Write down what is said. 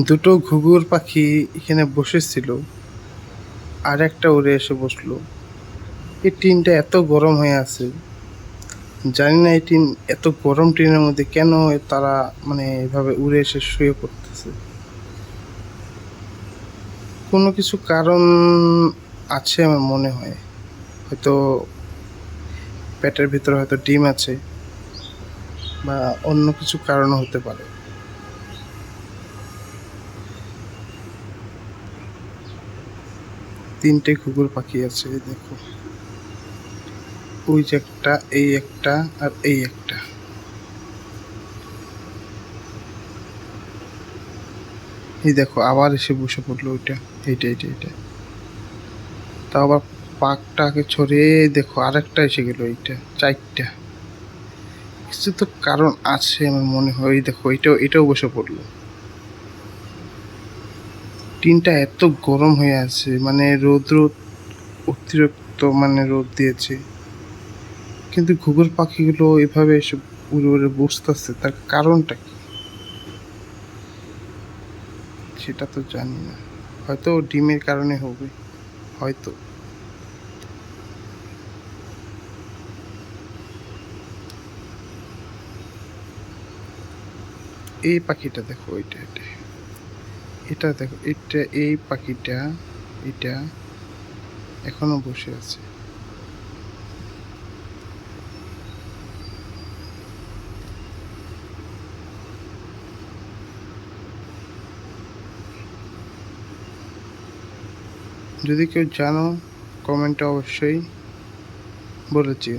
দুটো ঘুঘুর পাখি এখানে বসেছিল, আর একটা উড়ে এসে বসলো। এই টিনটা এত গরম হয়ে আছে, জানি না এই টিন এত গরম টিনের মধ্যে কেন তারা মানে এভাবে উড়ে এসে শুয়ে পড়তেছে। কোনো কিছু কারণ আছে আমার মনে হয়, হয়তো পেটের ভিতরে হয়তো ডিম আছে বা অন্য কিছু কারণ হতে পারে। তিনটে ঘুঘুর পাখি আছে, এই দেখো, ওই যে একটা, এই একটা, আর এই একটা। এই দেখো আবার এসে বসে পড়লো ওইটা, এইটা এইটা এইটা। তা আবার পাকটাকে ছড়িয়ে দেখো আরেকটা এসে গেল, এইটা চারটা। কিছু তো কারণ আছে আমার মনে হয়। এই দেখো এটাও বসে পড়লো। টিনটা এত গরম হয়ে আছে, মানে রৌদ্র অতিরিক্ত, মানে রোদ দিয়েছে, কিন্তু ঘুঘুর পাখিগুলো এভাবে এসে উড়ে উড়ে বসতেছে, তার কারণটা কি সেটা তো জানি না। হয়তো ডিমের কারণে হবে, হয়তো। এই পাখিটা দেখো, এটা এটা এটা দেখো, এটা এই পাখিটা, এটা এখনো বসে আছে। যদি কেউ জানো, কমেন্টে অবশ্যই বলেছি।